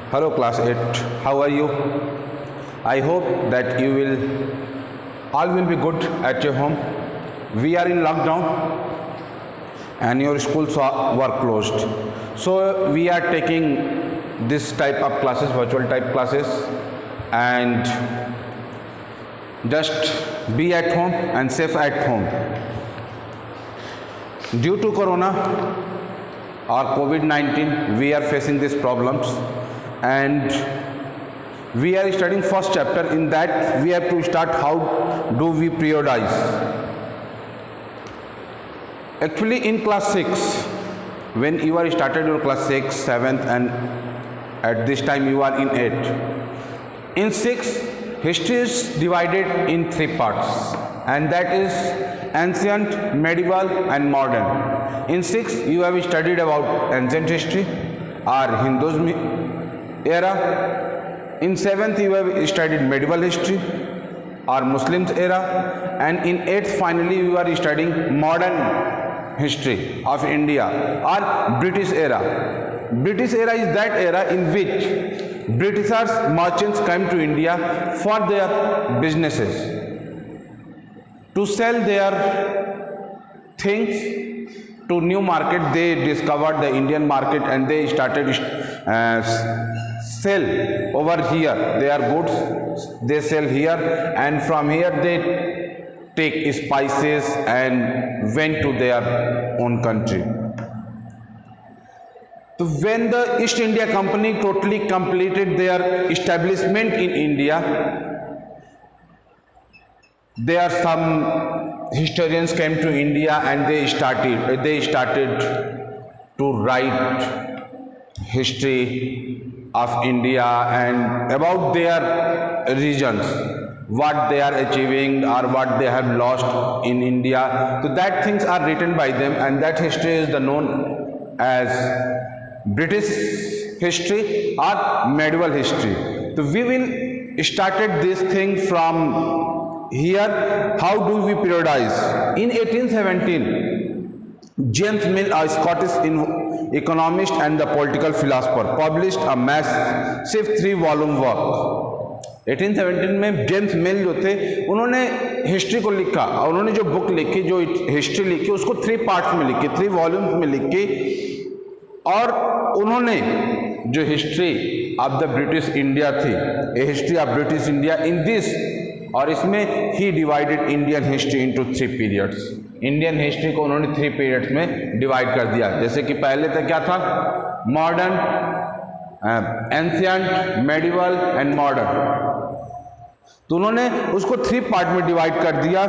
Hello class 8, how are you? I hope that you will all will be good at your home. We are in lockdown and your schools were closed. So we are taking this type of classes, virtual type classes, and just be at home and safe at home. Due to Corona or COVID-19, we are facing these problems, and we are studying first chapter. In that, we have to start how do we periodize. Actually, in class 6, when you are started your class 6, 7th, and at this time you are in 8. In 6, history is divided in 3 parts, and that is ancient, medieval, and modern. In 6, you have studied about ancient history or Hinduism era. In 7th, you have studied medieval history or Muslims era, and in 8th, finally, you are studying modern history of India or British era. British era is that era in which Britishers, merchants came to India for their businesses, to sell their things to new market. They discovered the Indian market and they started sell over here their goods. They sell here, and from here they take spices and went to their own country. So when the East India Company totally completed their establishment in India, there are some historians came to India and they started to write history of India and about their regions, what they are achieving or what they have lost in India. So that things are written by them, and that history is known as British history or medieval history. So we will started this thing from here. How do we periodize? In 1817, James Mill, a Scottish economist and the political philosopher, published a massive 3-volume work. 1817 में James मिल जो थे, उन्होंने history को लिखा और उन्होंने जो book लिखी, जो हिस्ट्री लिखी, उसको 3 पार्ट्स में लिखी, 3 वॉल्यूम्स में लिखी, और उन्होंने जो history of the British India थी, a history of British India in this, और इसमें he divided Indian history into 3 periods. Indian history को उन्होंने 3 पीरियड्स में डिवाइड कर दिया. जैसे कि पहले तक क्या था, modern, ancient, medieval and modern. तो उन्होंने उसको 3 पार्ट में डिवाइड कर दिया.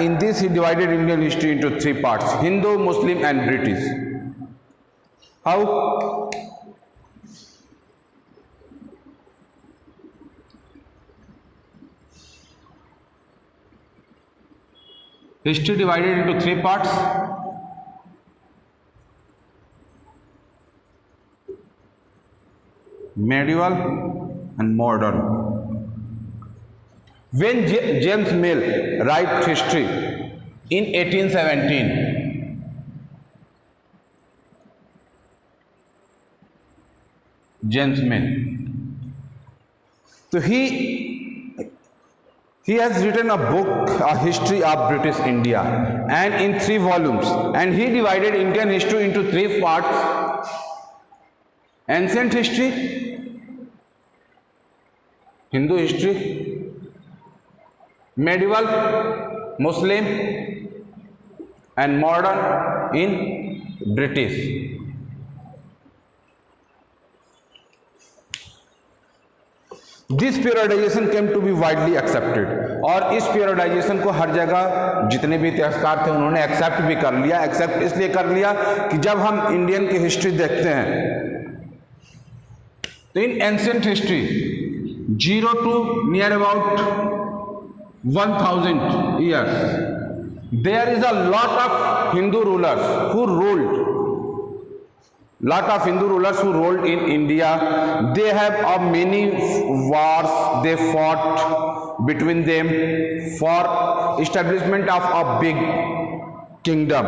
In this he divided Indian history into 3 parts, Hindu, Muslim and British. How? History divided into 3 parts. Medieval and modern. When James Mill wrote history in 1817, James Mill, so he has written a book, a history of British India, and in 3 volumes, and he divided Indian history into 3 parts: ancient history, Hindu history, medieval, Muslim, and modern in British. This periodization came to be widely accepted, और इस periodization को हर जगह जितने भी इतिहासकार थे उन्होंने accept भी कर लिया. एक्सेप्ट इसलिए कर लिया कि जब हम इंडियन की हिस्ट्री देखते हैं तो इन ancient history 0 to near about 1000 years there is a lot of Hindu rulers who ruled. Lot of Hindu rulers who ruled in India. They have many wars they fought between them for establishment of a big kingdom.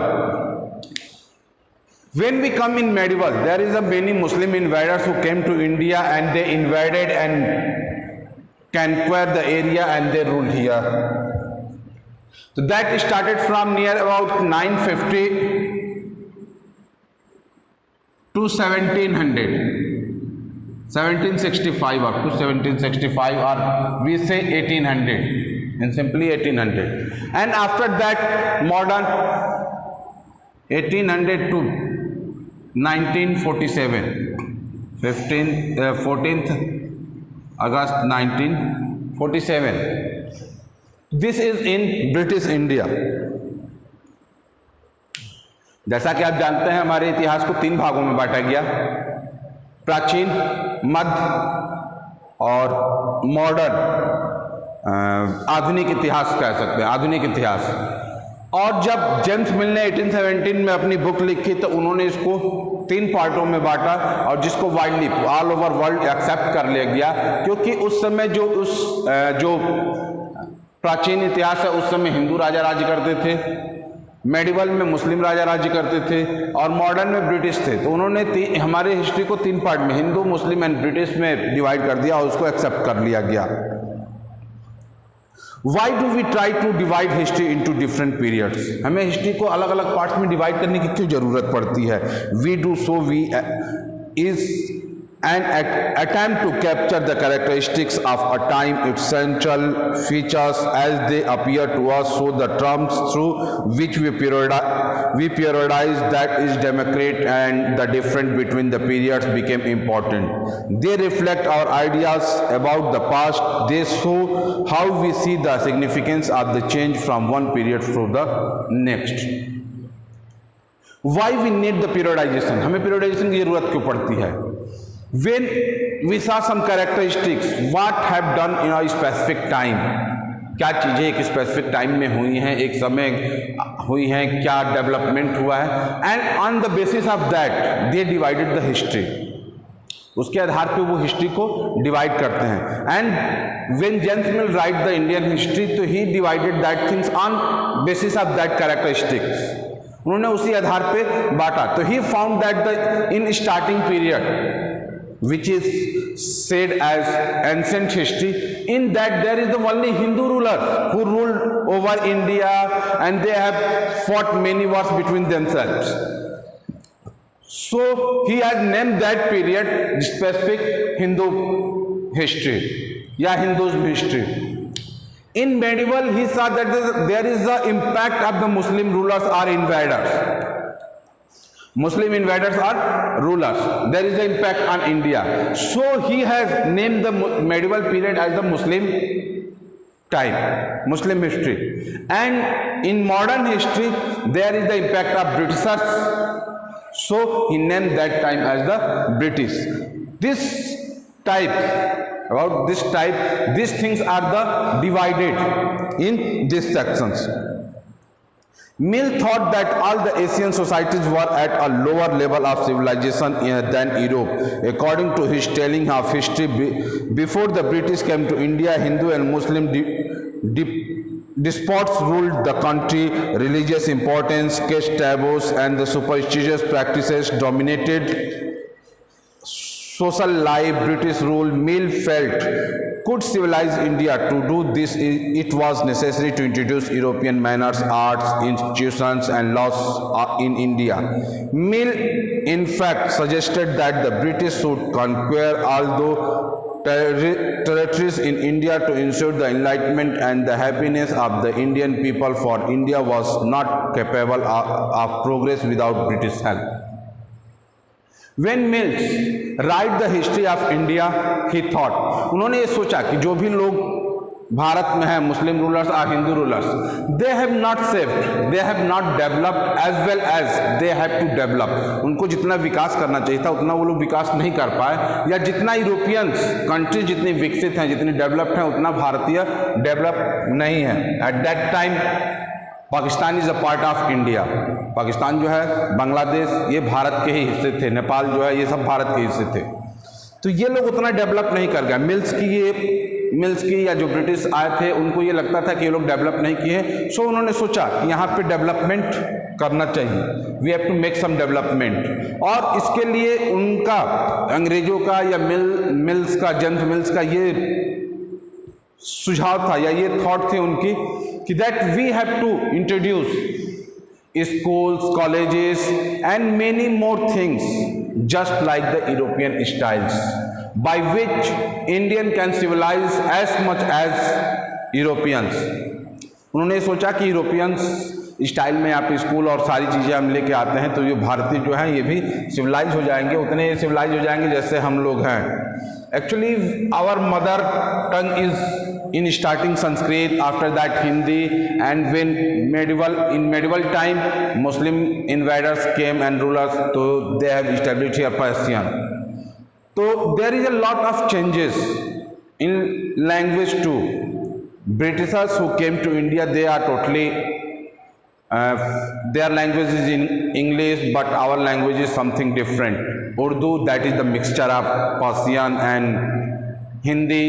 When we come in medieval, there is a many Muslim invaders who came to India and they invaded and conquered the area and they ruled here. So that started from near about 950 to 1700, 1765 up to 1765, or we say 1800, and simply 1800. And after that, modern 1800 to 1947, 14th August 1947. This is in British India. जैसा कि आप जानते हैं, हमारे इतिहास को 3 भागों में बांटा गया: प्राचीन, मध्य और मॉडर्न, आधुनिक इतिहास कह सकते हैं, आधुनिक इतिहास। और जब जेम्स मिल ने 1817 में अपनी बुक लिखी तो उन्होंने इसको 3 पार्टों में बांटा, और जिसको widely all over world accept कर लिया गया, क्योंकि उस समय जो प्राचीन इतिहास है, उस समय हिंदू राजा राज्य करते थे, मेडिवल में मुस्लिम राजा राज्य करते थे, और मॉडर्न में ब्रिटिश थे। तो उन्होंने हमारे हिस्ट्री को 3 पार्ट में, हिंदू, मुस्लिम एंड ब्रिटिश में डिवाइड कर दिया और उसको एक्सेप्ट कर लिया गया। Why do we try to divide history into different periods? हमें हिस्ट्री को अलग अलग पार्ट्स में डिवाइड करने की क्यों जरूरत पड़ती है? We do so is an attempt to capture the characteristics of a time, its central features as they appear to us, so the terms through which we periodize, that is democrat, and the difference between the periods became important. They reflect our ideas about the past. They show how we see the significance of the change from one period to the next. Why we need the periodization? हमें periodization की जरूरत क्यों पड़ती है? When we saw some characteristics, what have done in a specific time, क्या चीज़ें एक specific time में हुई हैं, एक समय हुई हैं, क्या डेवलपमेंट हुआ है, and on the basis of that they divided the history. उसके आधार पे वो हिस्ट्री को डिवाइड करते हैं। And when James Mill write the Indian history, तो he divided that things on basis of that characteristics. उन्होंने उसी आधार पे बांटा। तो he found that the in starting period, which is said as ancient history, in that there is the only Hindu ruler who ruled over India, and they have fought many wars between themselves. So he has named that period specific Hindu history या Hinduism history. In medieval, he saw that there is the impact of the Muslim rulers or invaders. Muslim invaders are rulers. There is the impact on India. So he has named the medieval period as the Muslim time, Muslim history. And in modern history, there is the impact of Britishers. So he named that time as the British. This type, these things are the divided in these sections. Mill thought that all the Asian societies were at a lower level of civilization than Europe. According to his telling of history, before the British came to India, Hindu and Muslim despots ruled the country. Religious importance, caste taboos, and the superstitious practices dominated social life. British rule, Mill felt, could civilize India. To do this, it was necessary to introduce European manners, arts, institutions, and laws in India. Mill, in fact, suggested that the British should conquer all the territories in India to ensure the enlightenment and the happiness of the Indian people, for India was not capable of progress without British help. When Mills write the history of India, he thought, उन्होंने ये सोचा कि जो भी लोग भारत में हैं, मुस्लिम rulers और Hindu rulers, they have not saved, they have not developed as well as they have to develop. उनको जितना विकास करना चाहिए था उतना वो लोग विकास नहीं कर पाए, या जितना यूरोपियंस कंट्री जितनी विकसित हैं, जितनी डेवलप्ड हैं, उतना भारतीय डेवलप नहीं है। At that time Pakistan is a part of India. Pakistan जो है, बांग्लादेश, ये भारत के ही हिस्से थे, नेपाल जो है, ये सब भारत के हिस्से थे। तो ये लोग उतना डेवलप नहीं कर गए। मिल्स की या जो ब्रिटिश आए थे, उनको ये लगता था कि ये लोग डेवलप नहीं किए। सो उन्होंने सोचा कि यहाँ पे डेवलपमेंट करना चाहिए, we have to make some development. और इसके लिए उनका अंग्रेजों का या मिल्स का, जेम्स मिल्स का ये सुझाव था या ये थॉट थे उनकी कि that we have to introduce schools, colleges and many more things just like the European styles by which Indian can civilize as much as Europeans। उन्होंने सोचा कि यूरोपियंस स्टाइल में आप स्कूल और सारी चीज़ें हम लेके आते हैं तो ये भारतीय जो हैं ये भी सिविलाइज हो जाएंगे, उतने सिविलाइज हो जाएंगे जैसे हम लोग हैं। Actually our mother tongue is in starting Sanskrit, after that Hindi, and when in medieval time Muslim invaders came and rulers, so they have established here Persian. So there is a lot of changes in language too. Britishers who came to India, they are totally their language is in English, but our language is something different. Urdu, that is the mixture of Persian and Hindi.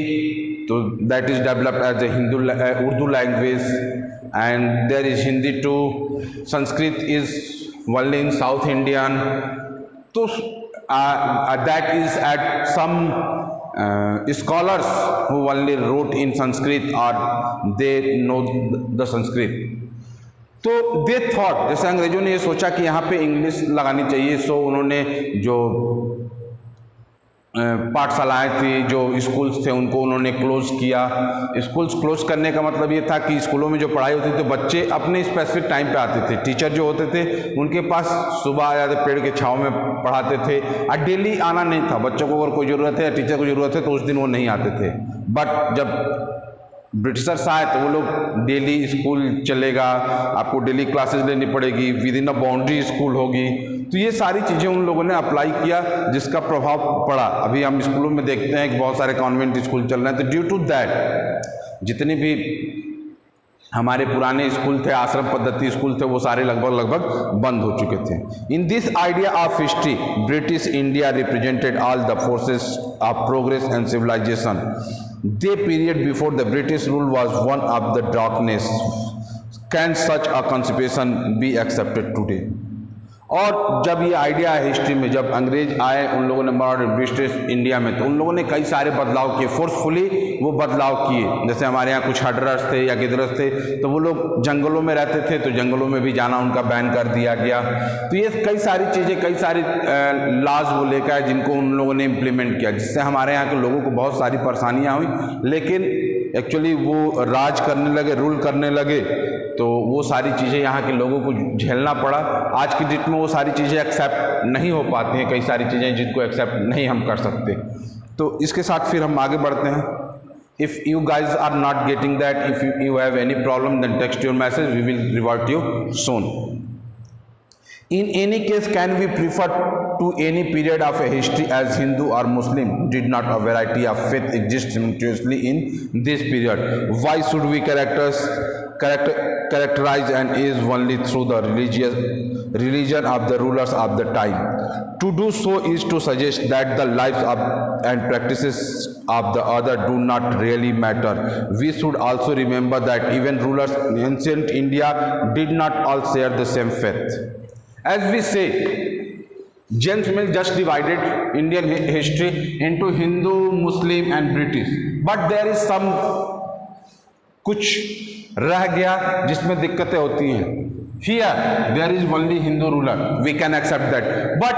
So that is developed as a Urdu language, and there is Hindi too. Sanskrit is only in South Indian. So that is at some scholars who only wrote in Sanskrit or they know the Sanskrit. तो they thought, जैसे अंग्रेजों ने ये सोचा कि यहाँ पे English लगानी चाहिए, सो उन्होंने जो पाठशालाएँ थी, जो स्कूल्स थे, उनको उन्होंने क्लोज़ किया। स्कूल्स क्लोज़ करने का मतलब ये था कि स्कूलों में जो पढ़ाई होती थी बच्चे अपने स्पेसिफिक टाइम पे आते थे, टीचर जो होते थे उनके पास सुबह आ जाते, पेड़ के छाँव में पढ़ाते थे और डेली आना नहीं था। बच्चों को अगर कोई ज़रूरत है या टीचर को ज़रूरत है तो उस दिन वो नहीं आते थे। बट जब ब्रिटिशर्स आए तो वो लोग डेली स्कूल चलेगा, आपको डेली क्लासेस लेनी पड़ेगी, with in a boundary school होगी। तो ये सारी चीज़ें उन लोगों ने अप्लाई किया जिसका प्रभाव पड़ा। अभी हम स्कूलों में देखते हैं कि बहुत सारे कॉन्वेंट स्कूल चल रहे हैं। तो ड्यू टू दैट जितने भी हमारे पुराने स्कूल थे, आश्रम पद्धति स्कूल थे, वो सारे लगभग बंद हो चुके थे। In this idea of history British India represented all the forces of progress and civilisation. The period before the British rule was one of the darkness. Can such a conception be accepted today? और जब ये idea है history में, जब अंग्रेज आए उन लोगों ने ब्रिटिश इंडिया में, तो उन लोगों ने कई सारे बदलाव किए, फोर्सफुली वो बदलाव किए। जैसे हमारे यहाँ कुछ हडरर्स थे या गिदरस थे, तो वो लोग जंगलों में रहते थे, तो जंगलों में भी जाना उनका बैन कर दिया गया। तो ये कई सारी चीज़ें, कई सारी लॉज वो लेकर आए जिनको उन लोगों ने इम्प्लीमेंट किया, जिससे हमारे यहाँ के लोगों को बहुत सारी परेशानियाँ हुई। लेकिन एक्चुअली वो राज करने लगे, रूल करने लगे, तो वो सारी चीज़ें यहाँ के लोगों को झेलना पड़ा। आज की डेट में वो सारी चीज़ें एक्सेप्ट नहीं हो पाती हैं, कई सारी चीज़ें जिनको एक्सेप्ट नहीं हम कर सकते। तो इसके साथ फिर हम आगे बढ़ते हैं। If you guys are not getting that, if you have any problem, then text your message, we will revert you soon. In any case, can we prefer to any period of a history as Hindu or Muslim? Did not a variety of faith exist simultaneously in this period? Why should we characterize an age only through the religion of the rulers of the time? To do so is to suggest that the lives and practices of the other do not really matter. We should also remember that even rulers in ancient India did not all share the same faith. As we say, James Mill just divided Indian history into Hindu, Muslim and British, but there is some कुछ रह गया जिसमें दिक्कतें होती हैं। Here there is only Hindu ruler, we can accept that, but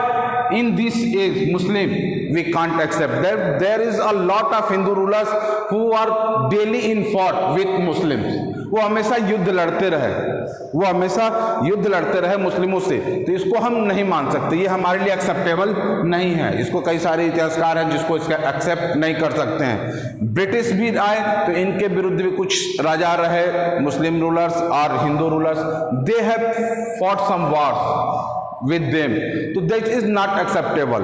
in this age Muslim we can't accept that. There is a lot of Hindu rulers who are daily in fought with Muslims. वो हमेशा युद्ध लड़ते रहे मुस्लिमों से। तो इसको हम नहीं मान सकते, ये हमारे लिए एक्सेप्टेबल नहीं है। इसको कई सारे इतिहासकार हैं जिसको इसका एक्सेप्ट नहीं कर सकते हैं। ब्रिटिश भी आए तो इनके विरुद्ध भी कुछ राजा रहे, मुस्लिम रूलर्स और Hindu rulers, they have fought some wars with them, so that is not acceptable,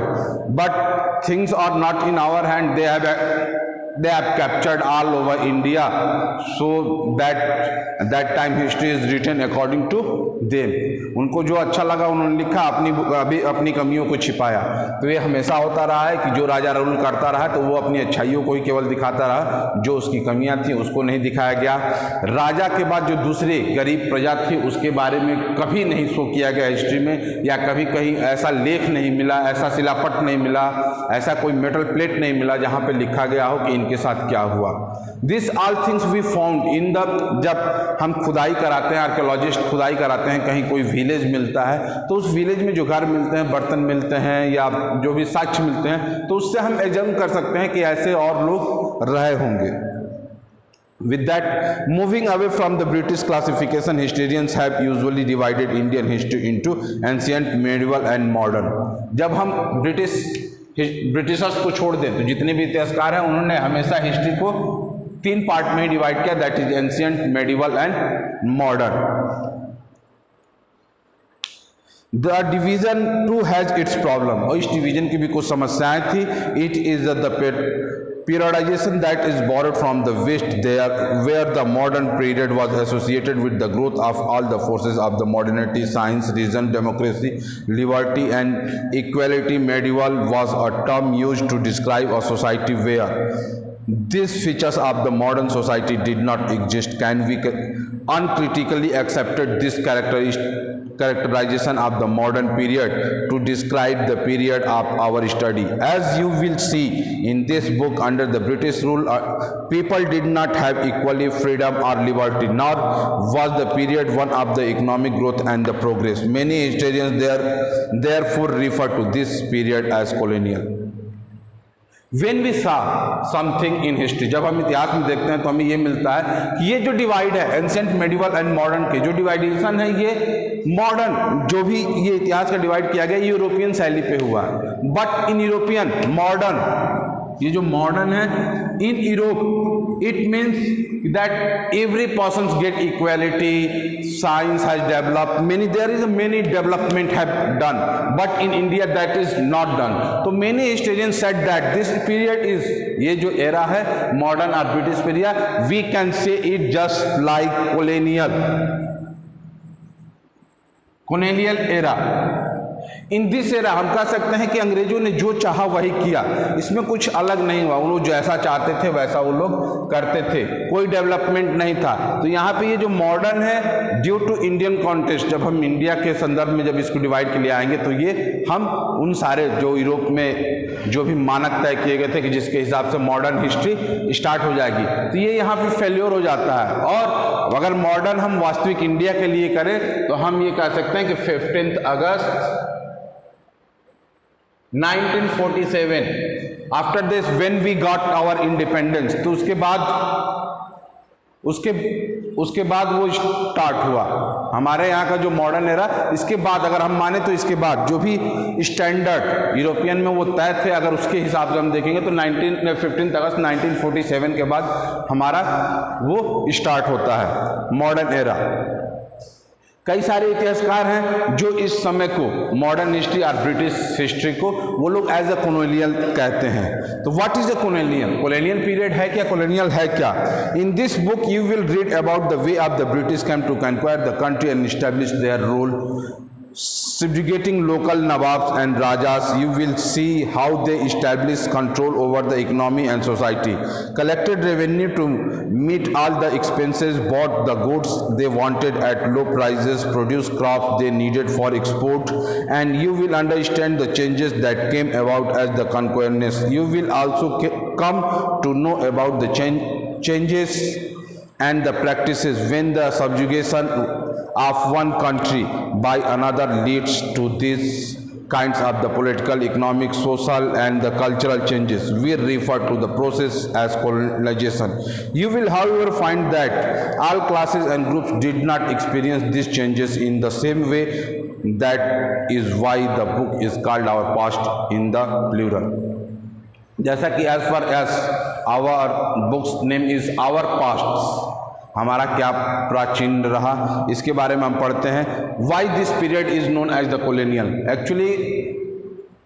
but things are not in our hand. They have they have captured all over India, so that time history is written according to them. उनको जो अच्छा लगा उन्होंने लिखा, अपनी कमियों को छिपाया। तो ये हमेशा होता रहा है कि जो राजा रूल करता रहा तो वो अपनी अच्छाइयों को ही केवल दिखाता रहा, जो उसकी कमियां थी उसको नहीं दिखाया गया। राजा के बाद जो दूसरी गरीब प्रजा थी उसके बारे में कभी नहीं शो किया गया हिस्ट्री में, या कभी कहीं ऐसा लेख नहीं मिला, ऐसा शिलापट नहीं मिला, ऐसा कोई मेटल प्लेट नहीं मिला जहाँ पे लिखा गया हो कि इनके साथ क्या हुआ। This all things we found in the, जब हम खुदाई कराते हैं, आर्कियोलॉजिस्ट खुदाई कराते हैं, कहीं कोई विलेज मिलता है तो उस विलेज में जो घर मिलते हैं, बर्तन मिलते हैं या जो भी साक्ष्य मिलते हैं, तो उससे हम एग्जाम कर सकते हैं कि ऐसे और लोग रहे होंगे। With that, moving away from the British classification, historians have usually divided Indian history into ancient, medieval and modern. जब हम ब्रिटिशर्स को छोड़ दें तो जितने भी इतिहासकार हैं उन्होंने हमेशा हिस्ट्री को 3 पार्ट में डिवाइड किया, that is ancient, medieval and modern. The division too has its problem, और इस डिवीजन की भी कुछ समस्याएं थी। It is the periodization that is borrowed from the West, there where the modern period was associated with the growth of all the forces of the modernity, science, reason, democracy, liberty and equality. Medieval was a term used to describe a society where these features of the modern society did not exist. Can we uncritically accepted this characterization of the modern period to describe the period of our study? As you will see in this book, under the British rule, people did not have equally freedom or liberty, nor was the period one of the economic growth and the progress. Many historians therefore refer to this period as colonial. When we saw something in history, जब हम इतिहास में देखते हैं तो हमें ये मिलता है कि ये जो डिवाइड है एंशिएंट, मेडिवल एंड मॉडर्न के जो डिवाइडेशन है, ये मॉडर्न जो भी ये इतिहास का डिवाइड किया गया यूरोपियन शैली पे हुआ है। बट इन यूरोपियन मॉडर्न, ये जो मॉडर्न है in Europe, it means that every person get equality, science has developed, many there is many development have done, but in India that is not done. तो many historians said that this period is, ये जो era है modern और British period, we can say it just like colonial era. In this era हम कह सकते हैं कि अंग्रेजों ने जो चाहा वही किया, इसमें कुछ अलग नहीं हुआ, वो लोग जैसा चाहते थे वैसा वो लोग करते थे, कोई डेवलपमेंट नहीं था। तो यहाँ पे ये जो मॉडर्न है, ड्यू टू इंडियन कॉन्टेक्स्ट, जब हम इंडिया के संदर्भ में जब इसको डिवाइड के लिए आएंगे तो ये हम उन सारे जो यूरोप में जो भी मानक तय किए गए थे कि जिसके हिसाब से मॉडर्न हिस्ट्री स्टार्ट हो जाएगी, तो ये यहाँ पे फेल्योर हो जाता है। और अगर मॉडर्न हम वास्तविक इंडिया के लिए करें तो हम ये कह सकते हैं कि 15 अगस्त 1947, after this when we got our independence, तो उसके बाद वो स्टार्ट हुआ हमारे यहाँ का जो मॉडर्न एरा। इसके बाद अगर हम माने तो इसके बाद जो भी स्टैंडर्ड यूरोपियन में वो तय थे, अगर उसके हिसाब से हम देखेंगे तो 15 अगस्त 1947 के बाद हमारा वो स्टार्ट होता है मॉडर्न एरा। कई सारे इतिहासकार हैं जो इस समय को मॉडर्न हिस्ट्री और ब्रिटिश हिस्ट्री को वो लोग एज अ कॉलोनियल कहते हैं। तो what is a colonial? Colonial period है क्या, कॉलोनियल है क्या? In this book you will read about the way of the British came to conquer the country and establish their rule, subjugating local nawabs and rajas. You will see how they established control over the economy and society, collected revenue to meet all the expenses, bought the goods they wanted at low prices, produced crops they needed for export, and you will understand the changes that came about as the conquerors. You will also come to know about the changes and the practices when the subjugation of one country by another leads to these kinds of the political, economic, social and the cultural changes. We refer to the process as colonization. You will however find that all classes and groups did not experience these changes in the same way. That is why the book is called Our Past in the plural. जैसा कि as far as our book's name is Our Past, हमारा क्या प्राचीन रहा, इसके बारे में हम पढ़ते हैं। Why this period is known as the colonial? Actually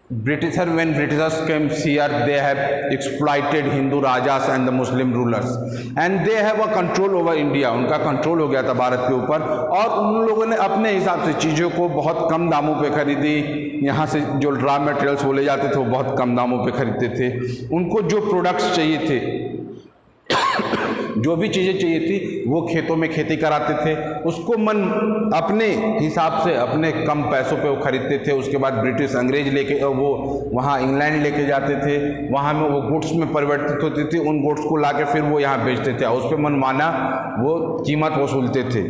when Britishers came here, they have exploited Hindu rajas and the Muslim rulers, and they have a control over India. उनका कंट्रोल हो गया था भारत के ऊपर, और उन लोगों ने अपने हिसाब से चीज़ों को बहुत कम दामों पे खरीदी। यहाँ से जो रॉ मटेरियल्स बोले जाते थे वो बहुत कम दामों पे खरीदते थे। उनको जो प्रोडक्ट्स चाहिए थे, जो भी चीज़ें चाहिए थी, वो खेतों में खेती कराते थे, उसको मन अपने हिसाब से अपने कम पैसों पे वो खरीदते थे। उसके बाद ब्रिटिश अंग्रेज लेके वो वहाँ इंग्लैंड लेके जाते थे, वहाँ में वो गुड्स में परिवर्तित होती थी, उन गुड्स को लाके फिर वो यहाँ बेचते थे, उस पर मनमाना वो कीमत वसूलते थे।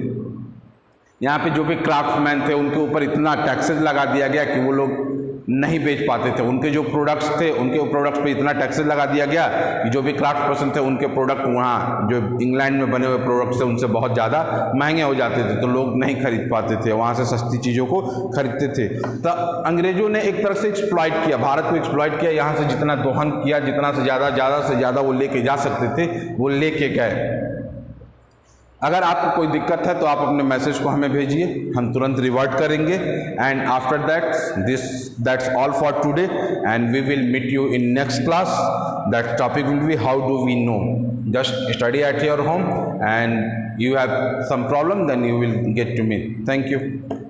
यहाँ पे जो भी क्राफ्ट्समैन थे उनके ऊपर इतना टैक्सेस लगा दिया गया कि वो लोग नहीं बेच पाते थे। उनके जो प्रोडक्ट्स थे, उनके प्रोडक्ट्स पे इतना टैक्सेस लगा दिया गया कि जो भी क्राफ्ट पर्सन थे उनके प्रोडक्ट वहाँ जो इंग्लैंड में बने हुए प्रोडक्ट्स थे उनसे बहुत ज़्यादा महंगे हो जाते थे, तो लोग नहीं खरीद पाते थे, वहाँ से सस्ती चीज़ों को खरीदते थे। तो अंग्रेज़ों ने एक तरह से एक्सप्लॉइट किया, भारत को एक्सप्लॉइट किया, यहाँ से जितना दोहन किया, जितना से ज़्यादा वो लेके जा सकते थे वो लेके गए। अगर आपको कोई दिक्कत है तो आप अपने मैसेज को हमें भेजिए, हम तुरंत रिवर्ट करेंगे। And after that's all for today, and we will meet you in next class. That topic will be how do we know. Just study at your home, and you have some problem, then you will get to me. Thank you.